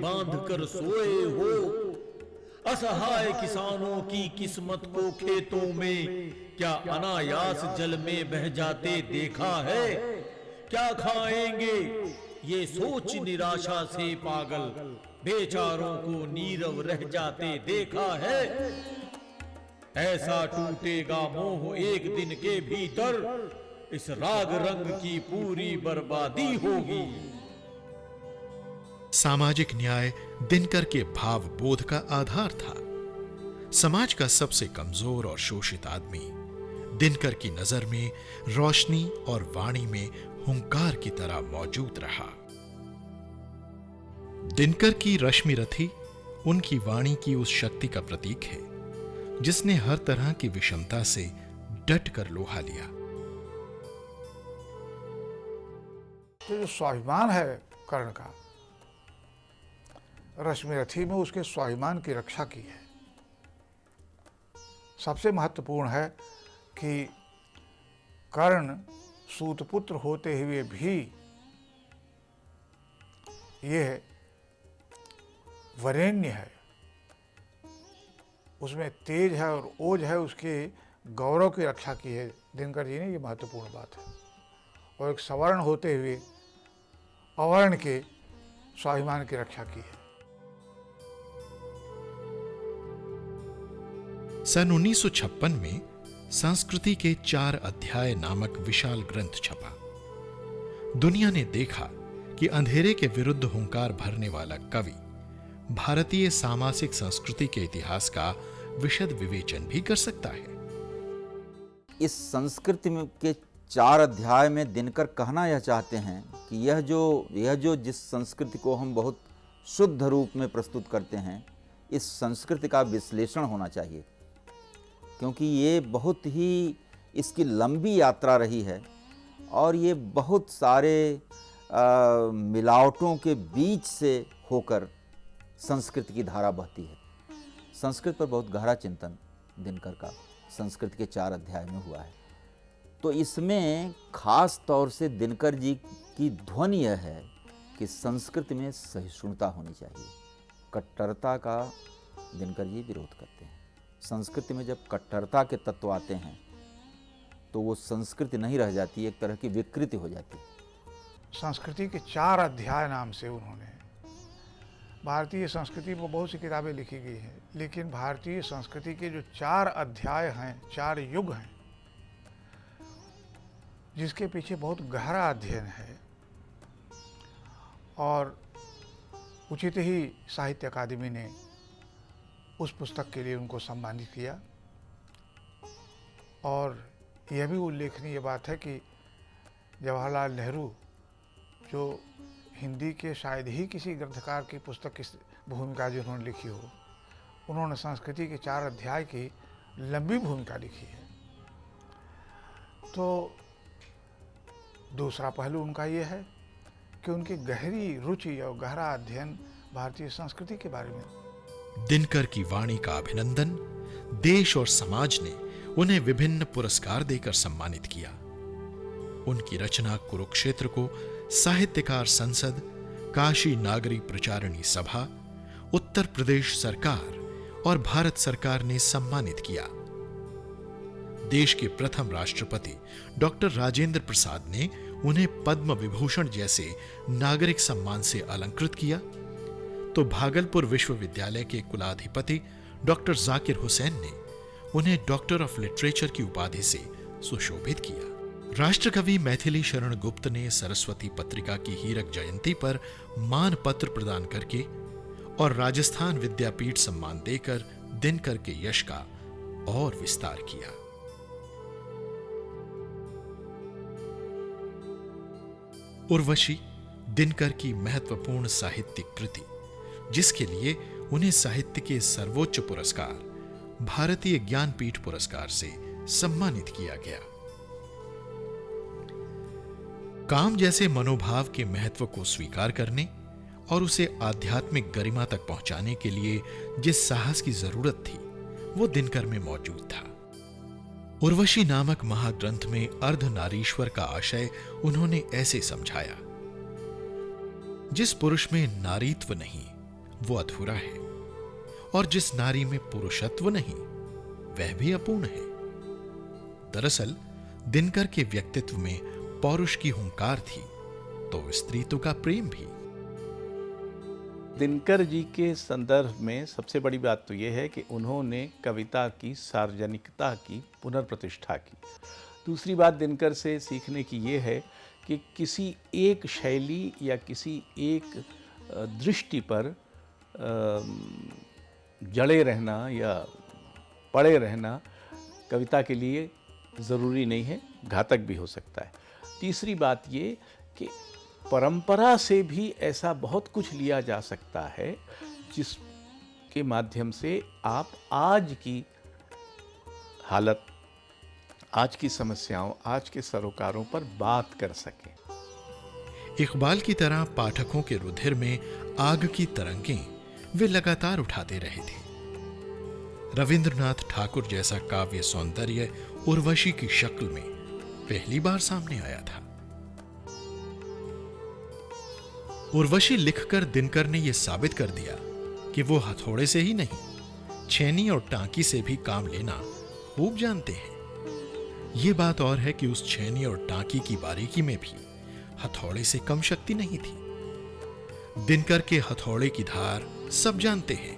बांध कर सोए हो। असहाय किसानों की किस्मत को खेतों में क्या अनायास जल में बह जाते देखा है। क्या खाएंगे ये सोच निराशा से पागल बेचारों को नीरव रह जाते देखा है। ऐसा टूटेगा मोह एक दिन के भीतर, इस राग रंग की पूरी बर्बादी होगी। सामाजिक न्याय दिनकर के भाव बोध का आधार था। समाज का सबसे कमजोर और शोषित आदमी दिनकर की नजर में रोशनी और वाणी में हुंकार की तरह मौजूद रहा। दिनकर की रश्मि रथी उनकी वाणी की उस शक्ति का प्रतीक है जिसने हर तरह की विषमता से डट कर लोहा लिया। तो जो स्वाभिमान है कर्ण का, रश्मि रथी में उसके स्वाभिमान की रक्षा की है। सबसे महत्वपूर्ण है कि कर्ण सूतपुत्र होते हुए भी यह वरेण्य है, उसमें तेज है और ओज है, उसके गौरव की रक्षा की है दिनकर जी ने। ये महत्वपूर्ण बात है। और एक सवर्ण होते हुए अवर्ण के स्वाभिमान की रक्षा की है। सन 1956 में संस्कृति के 4 अध्याय नामक विशाल ग्रंथ छपा। दुनिया ने देखा कि अंधेरे के विरुद्ध हुंकार भरने वाला कवि भारतीय सामाजिक संस्कृति के इतिहास का विशद विवेचन भी कर सकता है। इस संस्कृति के 4 अध्याय में दिनकर कहना यह चाहते हैं कि यह जो जिस संस्कृति को हम बहुत शुद्ध रूप में प्रस्तुत करते हैं, इस संस्कृति का विश्लेषण होना चाहिए, क्योंकि ये बहुत ही इसकी लंबी यात्रा रही है और ये बहुत सारे मिलावटों के बीच से होकर संस्कृत की धारा बहती है। संस्कृत पर बहुत गहरा चिंतन दिनकर का संस्कृत के 4 अध्याय में हुआ है। तो इसमें खास तौर से दिनकर जी की ध्वनि यह है कि संस्कृत में सहिष्णुता होनी चाहिए। कट्टरता का दिनकर जी विरोध करते हैं। संस्कृति में जब कट्टरता के तत्व आते हैं तो वो संस्कृति नहीं रह जाती, एक तरह की विकृति हो जाती है। संस्कृति के 4 अध्याय नाम से उन्होंने भारतीय संस्कृति पर बहुत सी किताबें लिखी गई हैं, लेकिन भारतीय संस्कृति के जो 4 अध्याय हैं, 4 युग हैं, जिसके पीछे बहुत गहरा अध्ययन है और उचित ही साहित्य अकादमी ने उस पुस्तक के लिए उनको सम्मानित किया। और यह भी उल्लेखनीय बात है कि जवाहरलाल नेहरू, जो हिंदी के शायद ही किसी ग्रंथकार की पुस्तक की भूमिका जिन्होंने लिखी हो, उन्होंने संस्कृति के 4 अध्याय की लंबी भूमिका लिखी है। तो दूसरा पहलू उनका ये है कि उनकी गहरी रुचि और गहरा अध्ययन भारतीय संस्कृति के बारे में। दिनकर की वाणी का अभिनंदन देश और समाज ने उन्हें विभिन्न पुरस्कार देकर सम्मानित किया। उनकी रचना कुरुक्षेत्र को साहित्यकार संसद, काशी नागरी प्रचारिणी सभा, उत्तर प्रदेश सरकार और भारत सरकार ने सम्मानित किया। देश के प्रथम राष्ट्रपति डॉक्टर राजेंद्र प्रसाद ने उन्हें पद्म विभूषण जैसे नागरिक सम्मान से अलंकृत किया, तो भागलपुर विश्वविद्यालय के कुलाधिपति डॉक्टर जाकिर हुसैन ने उन्हें डॉक्टर ऑफ लिटरेचर की उपाधि से सुशोभित किया। राष्ट्रकवि मैथिली शरण गुप्त ने सरस्वती पत्रिका की हीरक जयंती पर मान पत्र प्रदान करके और राजस्थान विद्यापीठ सम्मान देकर दिनकर के यश का और विस्तार किया। उर्वशी दिनकर की महत्वपूर्ण साहित्यिक कृति, जिसके लिए उन्हें साहित्य के सर्वोच्च पुरस्कार भारतीय ज्ञानपीठ पुरस्कार से सम्मानित किया गया। काम जैसे मनोभाव के महत्व को स्वीकार करने और उसे आध्यात्मिक गरिमा तक पहुंचाने के लिए जिस साहस की जरूरत थी, वो दिनकर में मौजूद था। उर्वशी नामक महाग्रंथ में अर्धनारीश्वर का आशय उन्होंने ऐसे समझाया: जिस पुरुष में नारीत्व नहीं वो अधूरा है, और जिस नारी में पुरुषत्व नहीं वह भी अपूर्ण है। दरअसल दिनकर के व्यक्तित्व में पौरुष की हुंकार थी, तो स्त्रीत्व का प्रेम भी। दिनकर जी के संदर्भ में सबसे बड़ी बात तो यह है कि उन्होंने कविता की सार्वजनिकता की पुनर्प्रतिष्ठा की। दूसरी बात दिनकर से सीखने की ये है कि किसी एक शैली या किसी एक दृष्टि पर जड़े रहना या पड़े रहना कविता के लिए ज़रूरी नहीं है, घातक भी हो सकता है। तीसरी बात ये कि परंपरा से भी ऐसा बहुत कुछ लिया जा सकता है जिसके माध्यम से आप आज की हालत, आज की समस्याओं, आज के सरोकारों पर बात कर सकें। इकबाल की तरह पाठकों के रुधिर में आग की तरंगें वे लगातार उठाते रहे थे। रविंद्रनाथ ठाकुर जैसा काव्य सौंदर्य उर्वशी की शक्ल में पहली बार सामने आया था। उर्वशी लिखकर दिनकर ने यह साबित कर दिया कि वो हथौड़े से ही नहीं, छेनी और टांकी से भी काम लेना खूब जानते हैं। यह बात और है कि उस छेनी और टांकी की बारीकी में भी हथौड़े से कम शक्ति नहीं थी। दिनकर के हथौड़े की धार सब जानते हैं,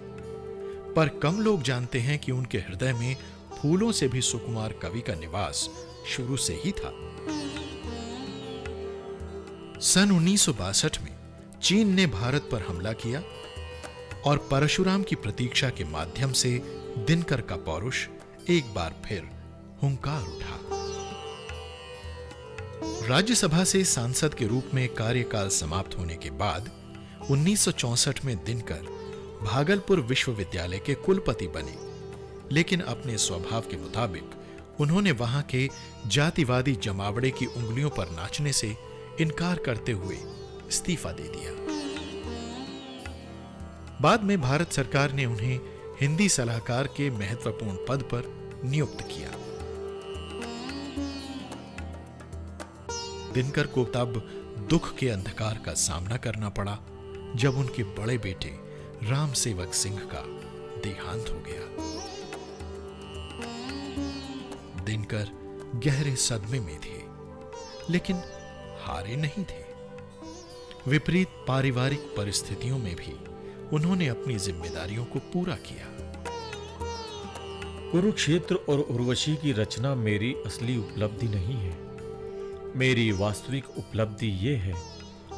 पर कम लोग जानते हैं कि उनके हृदय में फूलों से भी सुकुमार कवि का निवास शुरू से ही था। सन 1962 में चीन ने भारत पर हमला किया और परशुराम की प्रतीक्षा के माध्यम से दिनकर का पौरुष एक बार फिर हुंकार उठा। राज्यसभा से सांसद के रूप में कार्यकाल समाप्त होने के बाद 1964 में दिनकर भागलपुर विश्वविद्यालय के कुलपति बने, लेकिन अपने स्वभाव के मुताबिक उन्होंने वहां के जातिवादी जमावड़े की उंगलियों पर नाचने से इनकार करते हुए इस्तीफा दे दिया। बाद में भारत सरकार ने उन्हें हिंदी सलाहकार के महत्वपूर्ण पद पर नियुक्त किया। दिनकर को तब दुख के अंधकार का सामना करना पड़ा जब उनके बड़े बेटे राम सेवक सिंह का देहांत हो गया। दिनकर गहरे सदमे में थे, लेकिन हारे नहीं थे। विपरीत पारिवारिक परिस्थितियों में भी उन्होंने अपनी जिम्मेदारियों को पूरा किया। कुरुक्षेत्र और उर्वशी की रचना मेरी असली उपलब्धि नहीं है। मेरी वास्तविक उपलब्धि ये है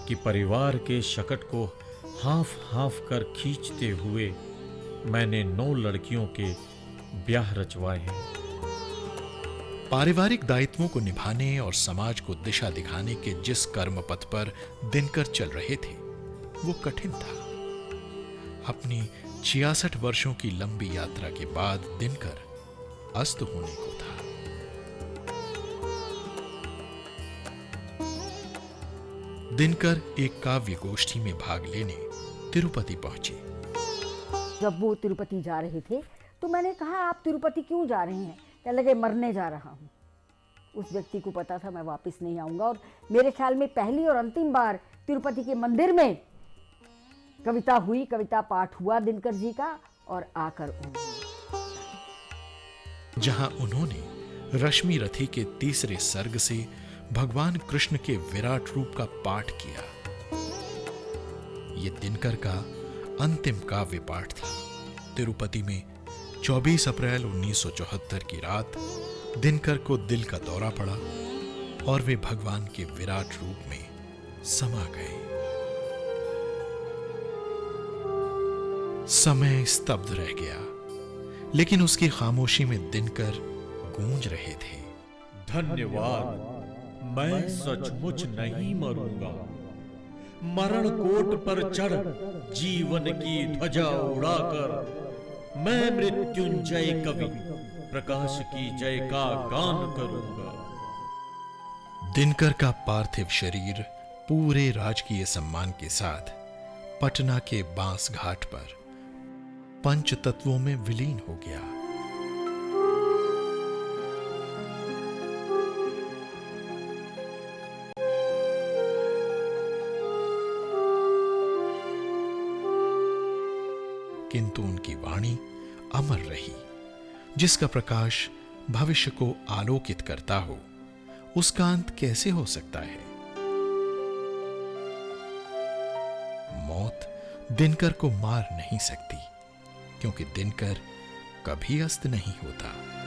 कि परिवार के शकट को हाफ हाफ कर खींचते हुए मैंने 9 लड़कियों के ब्याह रचवाए हैं। पारिवारिक दायित्वों को निभाने और समाज को दिशा दिखाने के जिस कर्म पथ पर दिनकर चल रहे थे वो कठिन था। अपनी 66 वर्षों की लंबी यात्रा के बाद दिनकर अस्त होने को था। दिनकर एक काव्य गोष्ठी में भाग लेने तिरुपति पहुंचे। जब वो तिरुपति जा रहे थे तो मैंने कहा, आप तिरुपति क्यों जा रहे हैं? कहने लगे, मरने जा रहा हूँ। उस व्यक्ति को पता था मैं वापस नहीं आऊँगा, और मेरे ख्याल में पहली और अंतिम बार तिरुपति के मंदिर में कविता हुई, कविता पाठ हुआ दिनकर जी का, और आकर जहां उन्होंने रश्मि रथी के तीसरे सर्ग से भगवान कृष्ण के विराट रूप का पाठ किया। यह दिनकर का अंतिम काव्य पाठ था। तिरुपति में 24 अप्रैल 1974 की रात दिनकर को दिल का दौरा पड़ा और वे भगवान के विराट रूप में समा गए। समय स्तब्ध रह गया, लेकिन उसकी खामोशी में दिनकर गूंज रहे थे। धन्यवाद, मैं सचमुच नहीं मरूंगा। मरण कोट पर चढ़ जीवन की ध्वजा उड़ाकर मैं मृत्युंजय कवि प्रकाश की जय का गान करूंगा। दिनकर का पार्थिव शरीर पूरे राजकीय सम्मान के साथ पटना के बांस घाट पर पंच तत्वों में विलीन हो गया। किंतु उनकी वाणी अमर रही। जिसका प्रकाश भविष्य को आलोकित करता हो, उसका अंत कैसे हो सकता है? मौत दिनकर को मार नहीं सकती, क्योंकि दिनकर कभी अस्त नहीं होता।